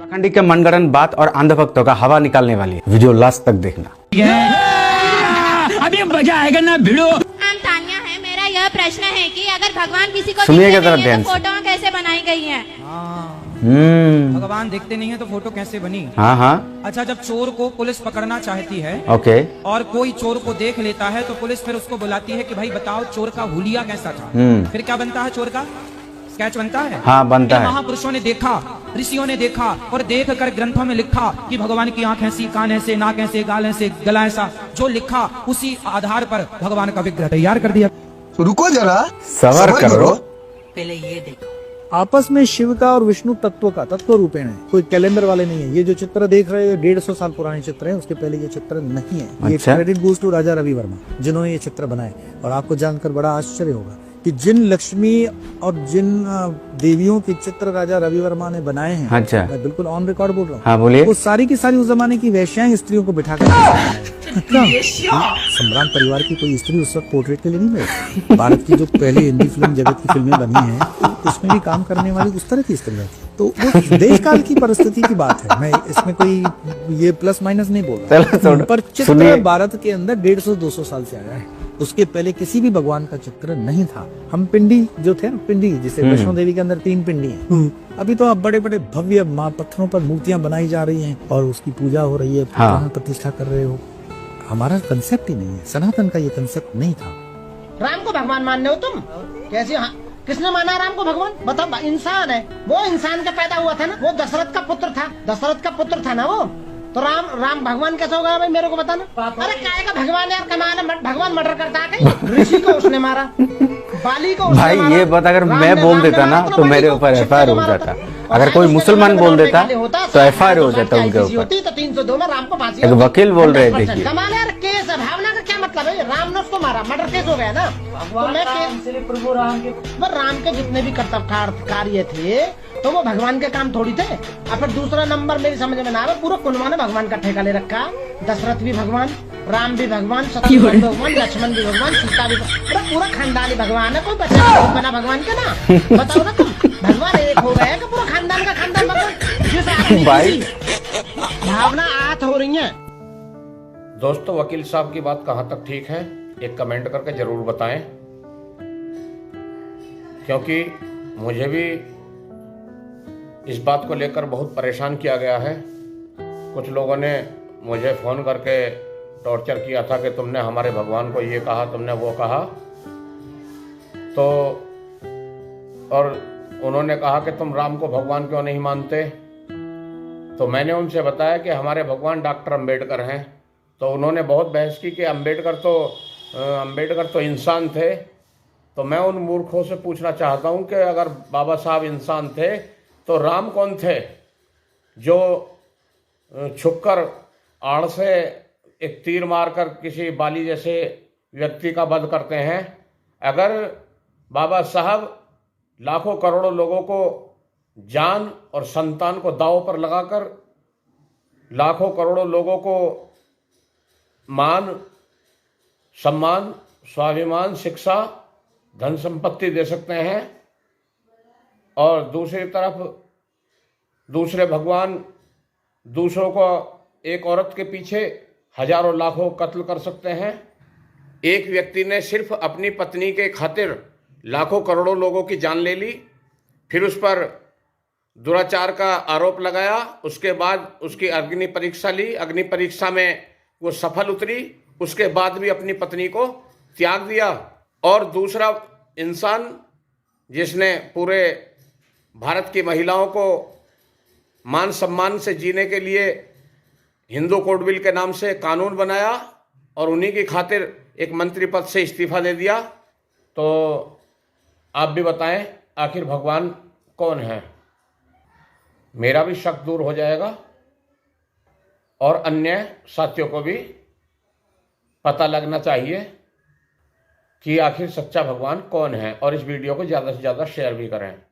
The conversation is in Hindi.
उत्तराखंडी के मनगढ़ंत बात और अंधभक्तों का हवा निकालने वाली वीडियो लास्ट तक देखना। अभी मजा आएगा ना भिड़ो। नाम तानिया है। मेरा यह प्रश्न है कि अगर भगवान किसी को सुनिएगा दिखते जरा नहीं ध्यान है तो से। फोटो कैसे बनाई गई है? भगवान दिखते नहीं है तो फोटो कैसे बनी? हाँ हाँ अच्छा, जब चोर को पुलिस पकड़ना चाहती है ओके और कोई चोर को देख लेता है तो पुलिस फिर उसको बुलाती है कि भाई बताओ चोर का हुलिया कैसा था। फिर क्या बनता है? चोर का स्केच बनता है। हाँ बनता है। महापुरुषों ने देखा, ऋषियों ने देखा और देख कर ग्रंथों में लिखा कि भगवान की आंख ऐसी, कान ऐसे, नाक ऐसे, गाल ऐसे, गला ऐसा। जो लिखा उसी आधार पर भगवान का विग्रह तैयार कर दिया। रुको जरा, सबर करो। पहले ये देखो, आपस में शिव का और विष्णु तत्व का तत्व रूपेण है, कोई कैलेंडर वाले नहीं है। ये जो चित्र देख रहे हैं 150 साल पुराने चित्र हैं, उसके पहले ये चित्र नहीं है। ये अच्छा? Credit goes to Raja Ravi Varma जिन्होंने ये चित्र बनाए। और आपको जानकर बड़ा आश्चर्य होगा कि जिन लक्ष्मी और जिन देवियों के चित्र राजा रवि वर्मा ने बनाए हैं, अच्छा। मैं बिल्कुल ऑन रिकॉर्ड बोल रहा हूँ, हाँ बोलिए। वो सारी की सारी उस जमाने की वेश्याएं स्त्रियों को बिठा कर सम्राट परिवार की कोई स्त्री उस वक्त पोर्ट्रेट के लिए नहीं मिली। भारत की जो पहली हिंदी फिल्म जगत की फिल्में बनी हैं उसमें भी काम करने वाली उस तरह की स्त्रियां थी। तो वो देश काल की परिस्थिति की बात है। मैं इसमें कोई ये प्लस माइनस नहीं बोल रहा, पर चित्र भारत के अंदर 150-200 साल से आया है। उसके पहले किसी भी भगवान का चित्र नहीं था। हम पिंडी जो थे ना, पिंडी जिसे वैष्णो देवी के अंदर 3 पिंडी हैं। अभी तो अब बड़े बड़े भव्य पत्थरों पर मूर्तियां बनाई जा रही हैं और उसकी पूजा हो रही है, प्राण प्रतिष्ठा कर रहे हो। हमारा कंसेप्ट ही नहीं है, सनातन का ये कंसेप्ट नहीं था। राम को भगवान मानने हो तुम? कैसे? हाँ, किसने माना राम को भगवान? बताओ। इंसान है वो, इंसान का पैदा हुआ था ना, वो दशरथ का पुत्र था, दशरथ का पुत्र था ना वो। तो राम भगवान कैसे होगा भाई? मेरे को बताना। अरे काय का भगवान यार, कमाल है। भगवान मर्डर करता है कहीं? ऋषि को उसने मारा, बाली को उसने भाई मारा। ये बात अगर मैं बोल देता ना तो मेरे ऊपर एफआईआर हो जाता। अगर कोई मुसलमान बोल देता तो एफआईआर हो जाता उनके ऊपर। तो 302 में राम को फांसी। एक वकील बोल रहे थे कि कमाल यार, केस है। भावना का क्या मतलब है? राम ने उसको मारा, मर्डर केस हो गया ना। तो मैं प्रभु राम के जितने भी कर्तव्य कार्य थे तो वो भगवान के काम थोड़ी थे। और फिर दूसरा नंबर मेरी समझ में ना आ रहा, पूरा कुनवा ने भगवान का ठेका ले रखा। दशरथ भी भगवान, राम भी भगवान, शत्रुघ्न भी भगवान, लक्ष्मण भी भगवान, सीता भी भगवान। पूरा खानदान ही भगवान है। कोई बचा बना भगवान का ना? बताओ ना तुम। भगवान एक हो गया कि पूरा खानदान का खानदान भगवान? भाई भावना आहत हो रही है। दोस्तों, वकील साहब की बात कहाँ तक ठीक है, एक कमेंट करके जरूर बताएं, क्योंकि मुझे भी इस बात को लेकर बहुत परेशान किया गया है। कुछ लोगों ने मुझे फ़ोन करके टॉर्चर किया था कि तुमने हमारे भगवान को ये कहा, तुमने वो कहा। तो और उन्होंने कहा कि तुम राम को भगवान क्यों नहीं मानते। तो मैंने उनसे बताया कि हमारे भगवान डॉक्टर अंबेडकर हैं। तो उन्होंने बहुत बहस की कि अंबेडकर तो इंसान थे। तो मैं उन मूर्खों से पूछना चाहता हूं कि अगर बाबा साहब इंसान थे तो राम कौन थे जो छुपकर आड़ से एक तीर मारकर किसी बाली जैसे व्यक्ति का वध करते हैं? अगर बाबा साहब लाखों करोड़ों लोगों को जान और संतान को दांव पर लगाकर लाखों करोड़ों लोगों को मान, सम्मान, स्वाभिमान, शिक्षा, धन संपत्ति दे सकते हैं, और दूसरी तरफ दूसरे भगवान दूसरों को एक औरत के पीछे हजारों लाखों कत्ल कर सकते हैं। एक व्यक्ति ने सिर्फ अपनी पत्नी के खातिर लाखों करोड़ों लोगों की जान ले ली, फिर उस पर दुराचार का आरोप लगाया, उसके बाद उसकी अग्नि परीक्षा ली, अग्नि परीक्षा में वो सफल उतरी, उसके बाद भी अपनी पत्नी को त्याग दिया। और दूसरा इंसान जिसने पूरे भारत की महिलाओं को मान सम्मान से जीने के लिए हिंदू कोड बिल के नाम से कानून बनाया और उन्हीं की खातिर एक मंत्री पद से इस्तीफा दे दिया। तो आप भी बताएं आखिर भगवान कौन है? मेरा भी शक दूर हो जाएगा और अन्य साथियों को भी पता लगना चाहिए कि आखिर सच्चा भगवान कौन है। और इस वीडियो को ज़्यादा से ज़्यादा शेयर भी करें।